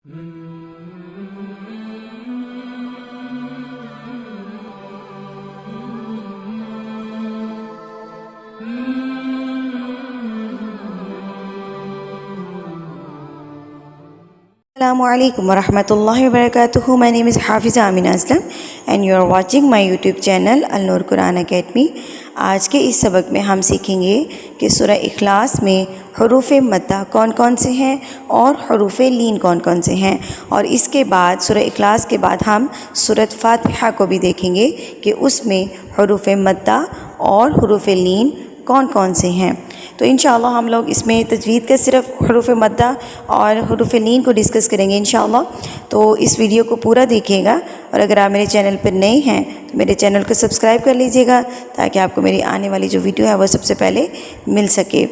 Assalamu alaikum warahmatullahi wabarakatuh. My name is Hafiza Amina Aslam and you are watching my YouTube channel Al Noor Quran Academy. آج کے اس سبق میں ہم سیکھیں گے کہ سورہ اخلاص میں حروف مدہ کون کون سے ہیں اور حروف لین کون کون سے ہیں، اور اس کے بعد سورہ اخلاص کے بعد ہم سورۃ فاتحہ کو بھی دیکھیں گے کہ اس میں حروف مدہ اور حروف لین کون کون سے ہیں۔ تو انشاءاللہ ہم لوگ اس میں تجوید کا صرف حروف مدہ اور حروف لین کو ڈسکس کریں گے انشاءاللہ، تو اس ویڈیو کو پورا دیکھیے گا، اور اگر آپ میرے چینل پر نئے ہیں تو میرے چینل کو سبسکرائب کر لیجئے گا تاکہ آپ کو میری آنے والی جو ویڈیو ہے وہ سب سے پہلے مل سکے۔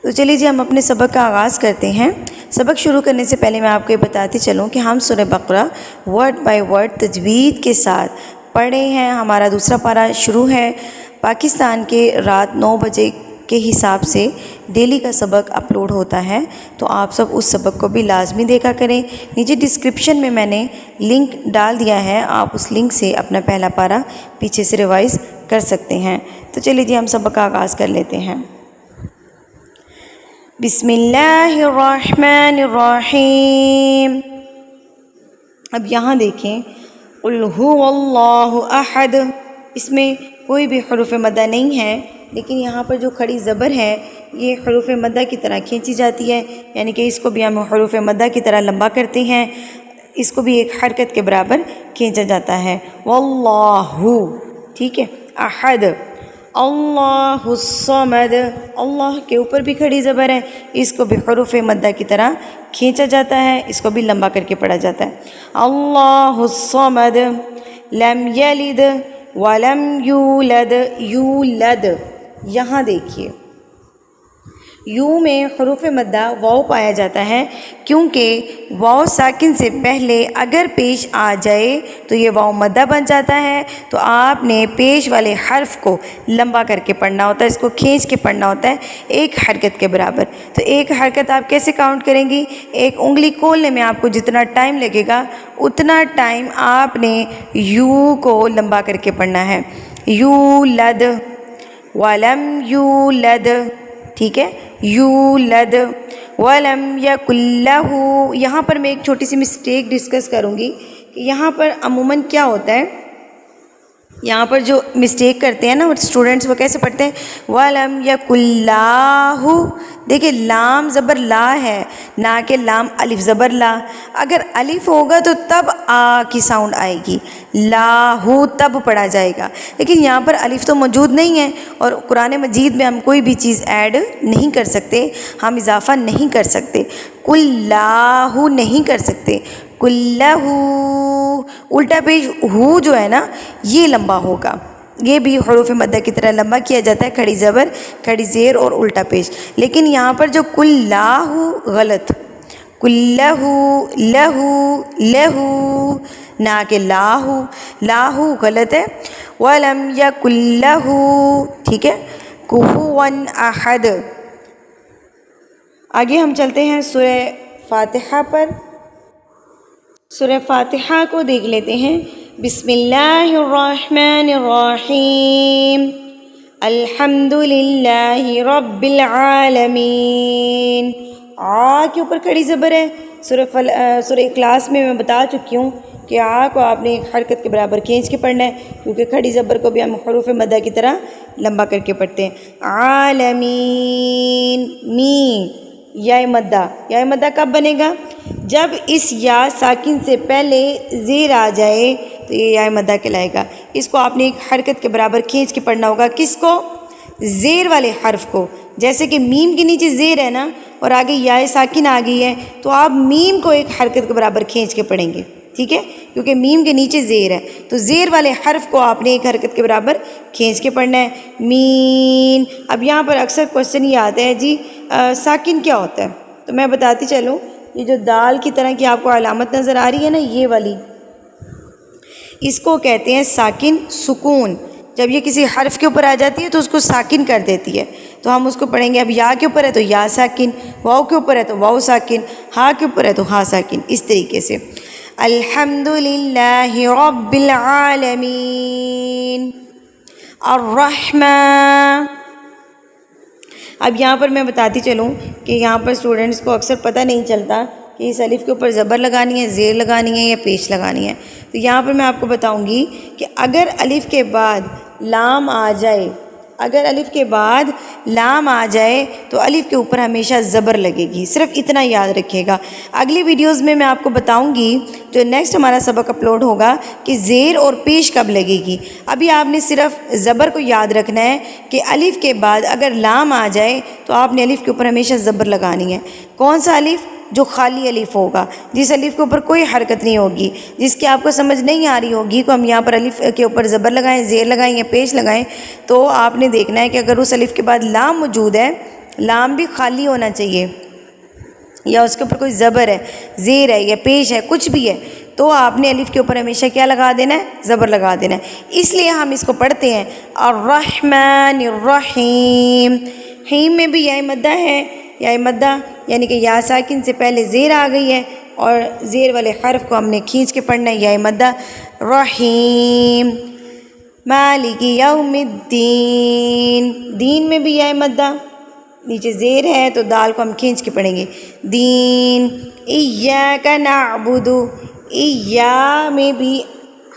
تو چلیے جی ہم اپنے سبق کا آغاز کرتے ہیں۔ سبق شروع کرنے سے پہلے میں آپ کو یہ بتاتی چلوں کہ ہم سورہ بقرہ ورڈ بائی ورڈ تجوید کے ساتھ پڑھے ہیں۔ ہمارا دوسرا پارہ شروع ہے۔ پاکستان کے رات 9 بجے کے حساب سے ڈیلی کا سبق اپلوڈ ہوتا ہے، تو آپ سب اس سبق کو بھی لازمی دیکھا کریں۔ نیچے ڈسکرپشن میں میں نے لنک ڈال دیا ہے، آپ اس لنک سے اپنا پہلا پارہ پیچھے سے ریوائز کر سکتے ہیں۔ تو چلیے جی ہم سبق کا آغاز کر لیتے ہیں۔ بسم اللہ الرحمن الرحیم۔ اب یہاں دیکھیں قل هو اللہ احد، اس میں کوئی بھی حروف مدہ نہیں ہے، لیکن یہاں پر جو کھڑی زبر ہے یہ حروف مدہ کی طرح کھینچی جاتی ہے، یعنی کہ اس کو بھی ہم حروف مدہ کی طرح لمبا کرتے ہیں، اس کو بھی ایک حرکت کے برابر کھینچا جاتا ہے۔ واللہ، ٹھیک ہے، احد، اللہ الصمد، اللہ کے اوپر بھی کھڑی زبر ہے، اس کو بھی حروف مدہ کی طرح کھینچا جاتا ہے، اس کو بھی لمبا کر کے پڑھا جاتا ہے۔ اللہ الصمد، لم یلد ولم یولد، یولد، یہاں دیکھیے یوں میں حروف مدہ واو پایا جاتا ہے، کیونکہ واو ساکن سے پہلے اگر پیش آ جائے تو یہ واو مدہ بن جاتا ہے، تو آپ نے پیش والے حرف کو لمبا کر کے پڑھنا ہوتا ہے، اس کو کھینچ کے پڑھنا ہوتا ہے ایک حرکت کے برابر۔ تو ایک حرکت آپ کیسے کاؤنٹ کریں گی؟ ایک انگلی کھولنے میں آپ کو جتنا ٹائم لگے گا اتنا ٹائم آپ نے یو کو لمبا کر کے پڑھنا ہے۔ یولد ولم یولد، ٹھیک ہے، یولد ولم یکن لہ۔ یہاں پر میں ایک چھوٹی سی مسٹیک ڈسکس کروں گی کہ یہاں پر عموماً کیا ہوتا ہے، یہاں پر جو مسٹیک کرتے ہیں نا اسٹوڈنٹس، وہ کیسے پڑھتے ہیں؟ وَلَمْ يَكُنْ لَهُ، دیکھیں لام زبر لا ہے، نہ کہ لام الف زبر لا۔ اگر الف ہوگا تو تب آ کی ساؤنڈ آئے گی، لاہو تب پڑھا جائے گا، لیکن یہاں پر الف تو موجود نہیں ہے، اور قرآن مجید میں ہم کوئی بھی چیز ایڈ نہیں کر سکتے، ہم اضافہ نہیں کر سکتے، کل لاہو نہیں کر سکتے، کلہو، الٹا پیش ہو جو ہے نا یہ لمبا ہوگا، یہ بھی حروف مدہ کی طرح لمبا کیا جاتا ہے، کھڑی زبر، کھڑی زیر اور الٹا پیش۔ لیکن یہاں پر جو کلہو غلط، کلہو، لہو، لہو، نہ کہ لاہو، لاہو غلط ہے۔ وَلَمْ يَكُنْ لَهُ، ٹھیک ہے، کُفُوًا احد۔ آگے ہم چلتے ہیں سورہ فاتحہ پر۔ سورہ فاتحہ کو دیکھ لیتے ہیں۔ بسم اللہ الرحمن الرحیم، الحمد للہ رب العالمین۔ آ کے اوپر کھڑی زبر ہے۔ سورہ اخلاص میں بتا چکی ہوں کہ آ کو آپ نے ایک حرکت کے برابر کھینچ کے پڑھنا ہے، کیونکہ کھڑی زبر کو بھی ہم حروف مدہ کی طرح لمبا کر کے پڑھتے ہیں۔ عالمین، مین، یا مدہ، یا مدہ کب بنے گا؟ جب اس یا ساکن سے پہلے زیر آ جائے تو یہ یا مدہ کہلائے گا۔ اس کو آپ نے ایک حرکت کے برابر کھینچ کے پڑھنا ہوگا۔ کس کو؟ زیر والے حرف کو۔ جیسے کہ میم کے نیچے زیر ہے نا، اور آگے یا ساکن آ گئی ہے، تو آپ میم کو ایک حرکت کے برابر کھینچ کے پڑھیں گے، ٹھیک ہے، کیونکہ میم کے نیچے زیر ہے، تو زیر والے حرف کو آپ نے ایک حرکت کے برابر کھینچ کے پڑھنا ہے۔ مین۔ اب یہاں پر اکثر کوشچن یہ آتا ہے جی ساکن کیا ہوتا ہے، تو میں بتاتی چلوں، یہ جو دال کی طرح کی آپ کو علامت نظر آ رہی ہے نا، یہ والی، اس کو کہتے ہیں ساکن سکون۔ جب یہ کسی حرف کے اوپر آ جاتی ہے تو اس کو ساکن کر دیتی ہے۔ تو ہم اس کو پڑھیں گے. اب یا کے اوپر ہے تو یا ساکن، واؤ کے اوپر ہے تو واؤ ساکن، ہا کے اوپر ہے تو ہا ساکن. اس طریقے سے الحمد للہ رب العالمین الرحمن. اب یہاں پر میں بتاتی چلوں کہ یہاں پر اسٹوڈنٹس کو اکثر پتہ نہیں چلتا کہ اس الف کے اوپر زبر لگانی ہے، زیر لگانی ہے یا پیش لگانی ہے. تو یہاں پر میں آپ کو بتاؤں گی کہ اگر الف کے بعد لام آ جائے، اگر الف کے بعد لام آ جائے تو الف کے اوپر ہمیشہ زبر لگے گی. صرف اتنا یاد رکھیے گا. اگلی ویڈیوز میں آپ کو بتاؤں گی جو نیکسٹ ہمارا سبق اپلوڈ ہوگا کہ زیر اور پیش کب لگے گی. ابھی آپ نے صرف زبر کو یاد رکھنا ہے کہ الف کے بعد اگر لام آ جائے تو آپ نے الف کے اوپر ہمیشہ زبر لگانی ہے. کون سا الف؟ جو خالی الف ہوگا، جس الف کے اوپر کوئی حرکت نہیں ہوگی، جس کی آپ کو سمجھ نہیں آ رہی ہوگی کہ ہم یہاں پر الف کے اوپر زبر لگائیں، زیر لگائیں یا پیش لگائیں. تو آپ نے دیکھنا ہے کہ اگر اس الف کے بعد لام موجود ہے، لام بھی خالی ہونا چاہیے، یا اس کے اوپر کوئی زبر ہے، زیر ہے یا پیش ہے، کچھ بھی ہے، تو آپ نے الف کے اوپر ہمیشہ کیا لگا دینا ہے؟ زبر لگا دینا ہے. اس لیے ہم اس کو پڑھتے ہیں الرحمن الرحیم. حیم میں بھی یا مدہ ہے، یا مدہ یعنی کہ یا ساکن سے پہلے زیر آ گئی ہے اور زیر والے حرف کو ہم نے کھینچ کے پڑھنا ہے، یا مدہ. رحیم مالک یوم الدین. دین میں بھی یا مدہ، نیچے زیر ہے تو دال کو ہم کھینچ کے پڑھیں گے. دین. ایاک نعبد. ایا میں بھی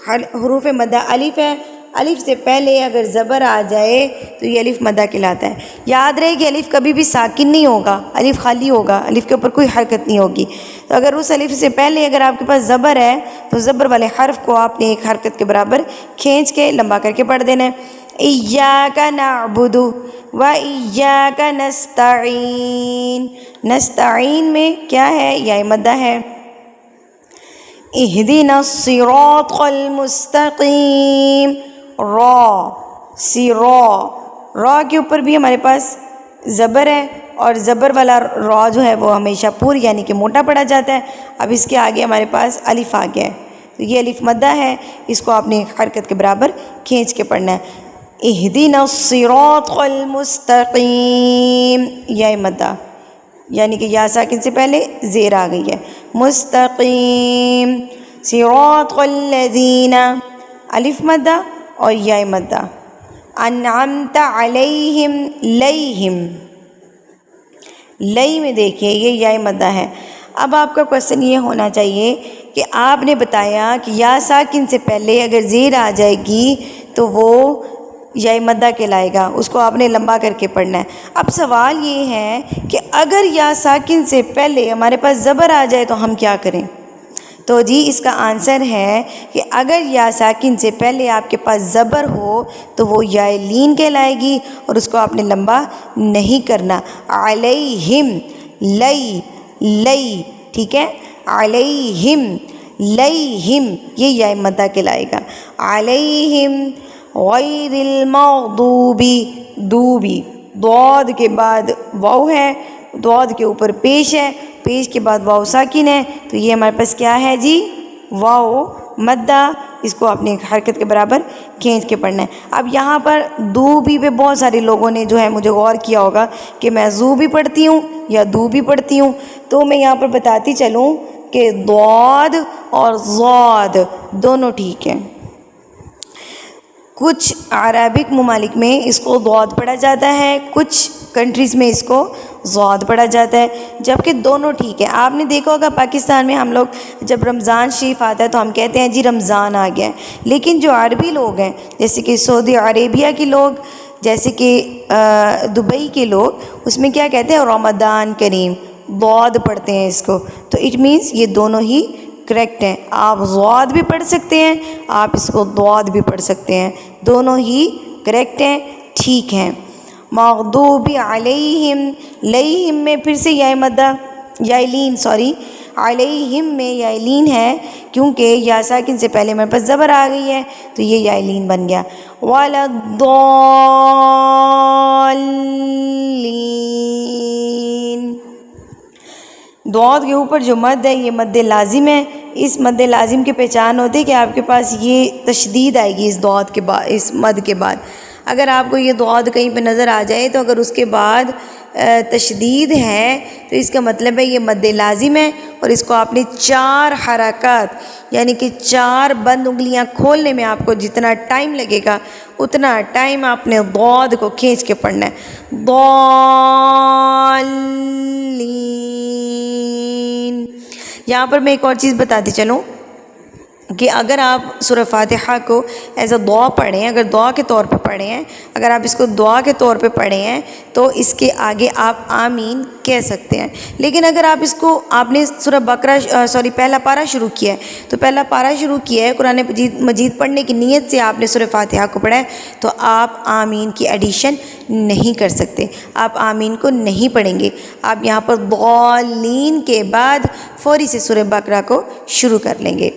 حروف مدہ الف ہے، الف سے پہلے اگر زبر آ جائے تو یہ الف مدہ کہلاتا ہے. یاد رہے کہ الف کبھی بھی ساکن نہیں ہوگا، الف خالی ہوگا، الف کے اوپر کوئی حرکت نہیں ہوگی. تو اگر اس الف سے پہلے اگر آپ کے پاس زبر ہے تو زبر والے حرف کو آپ نے ایک حرکت کے برابر کھینچ کے لمبا کر کے پڑھ دینا ہے. ایاک نعبد و ایاک نستعین. نستعین میں کیا ہے؟ یا مدہ ہے. اہدنا الصراط المستقیم. را را کے اوپر بھی ہمارے پاس زبر ہے اور زبر والا را جو ہے وہ ہمیشہ پوری یعنی کہ موٹا پڑھا جاتا ہے. اب اس کے آگے ہمارے پاس الف آ گیا ہے تو یہ الف مدہ ہے، اس کو آپ نے حرکت کے برابر کھینچ کے پڑھنا ہے. اہدنا الصراط المستقیم. یا مدہ یعنی کہ یا ساکن سے پہلے زیر آ گئی ہے. مستقیم. صراط الذین الف مدہ اور یا مدہ. انعمت علیہم. لیہم. لئی میں دیکھیے یہ یا مدہ ہے. اب آپ کا کوشچن یہ ہونا چاہیے کہ آپ نے بتایا کہ یا ساکن سے پہلے اگر زیر آ جائے گی تو وہ یا مدہ کہلائے گا، اس کو آپ نے لمبا کر کے پڑھنا ہے. اب سوال یہ ہے کہ اگر یا ساکن سے پہلے ہمارے پاس زبر آ جائے تو ہم کیا کریں؟ تو جی اس کا آنسر ہے کہ اگر یا ساکن سے پہلے آپ کے پاس زبر ہو تو وہ یا لین کہلائے گی اور اس کو آپ نے لمبا نہیں کرنا. علیہم. لئی لئی ٹھیک ہے. علیہم لیہم یہ یا مدہ کہلائے گا. علیہم غیر المغضوب. دوبی ضاد کے بعد واو ہے، ضاد کے اوپر پیش ہے، پیش کے بعد واو ساکن ہے تو یہ ہمارے پاس کیا ہے جی؟ واو مدہ. اس کو اپنے حرکت کے برابر کھینچ کے پڑھنا ہے. اب یہاں پر دوبی پہ بہت سارے لوگوں نے جو ہے مجھے غور کیا ہوگا کہ میں زو بھی پڑھتی ہوں یا دو بھی پڑھتی ہوں. تو میں یہاں پر بتاتی چلوں کہ ضاد اور ضاد دونوں ٹھیک ہیں. کچھ عربک ممالک میں اس کو ضاد پڑھا جاتا ہے، کچھ کنٹریز میں اس کو ضاد پڑھا جاتا ہے، جبکہ دونوں ٹھیک ہے. آپ نے دیکھا ہوگا پاکستان میں ہم لوگ جب رمضان شریف آتا ہے تو ہم کہتے ہیں جی رمضان آ گیا ہے، لیکن جو عربی لوگ ہیں جیسے کہ سعودی عربیہ کے لوگ، جیسے کہ دبئی کے لوگ، اس میں کیا کہتے ہیں؟ رمضان کریم. ضاد پڑھتے ہیں اس کو. تو اٹ مینس یہ دونوں ہی کریکٹ ہیں. آپ ضاد بھی پڑھ سکتے ہیں، آپ اس کو ضاد بھی پڑھ سکتے ہیں، دونوں ہی کریکٹ ہیں، ٹھیک ہیں. مغضوب علیہم. لیہم میں پھر سے یا مدہ یا لین علیہم میں یا لین ہے کیونکہ یا ساکن سے پہلے میرے پاس زبر آ گئی ہے تو یہ یا لین بن گیا. وَلَا الضَّالِّينَ. ضاد کے اوپر جو مد ہے یہ مد لازم ہے. اس مد لازم کی پہچان ہوتی ہے کہ آپ کے پاس یہ تشدید آئے گی اس ضاد کے بعد، اس مد کے بعد. اگر آپ کو یہ ضاد کہیں پہ نظر آ جائے تو اگر اس کے بعد تشدید ہے تو اس کا مطلب ہے یہ مد لازم ہے، اور اس کو آپ نے 4 حرکات یعنی کہ 4 بند انگلیاں کھولنے میں آپ کو جتنا ٹائم لگے گا اتنا ٹائم آپ نے ضاد کو کھینچ کے پڑھنا ہے۔ ضالین۔ یہاں پر میں ایک اور چیز بتاتی چلوں کہ اگر آپ سورہ فاتحہ کو ایز اے دعا پڑھیں، اگر دعا کے طور پہ پڑھیں ہیں، اگر آپ اس کو دعا کے طور پہ پڑھیں ہیں تو اس کے آگے آپ آمین کہہ سکتے ہیں۔ لیکن اگر آپ اس کو آپ نے سورہ بقرہ پہلا پارہ شروع کیا ہے، تو پہلا پارہ شروع کیا ہے قرآن مجید پڑھنے کی نیت سے آپ نے سورہ فاتحہ کو پڑھا ہے، تو آپ آمین کی ایڈیشن نہیں کر سکتے، آپ آمین کو نہیں پڑھیں گے۔ آپ یہاں پر ضالین کے بعد فوری سے سورہ بقرہ کو شروع کر لیں گے۔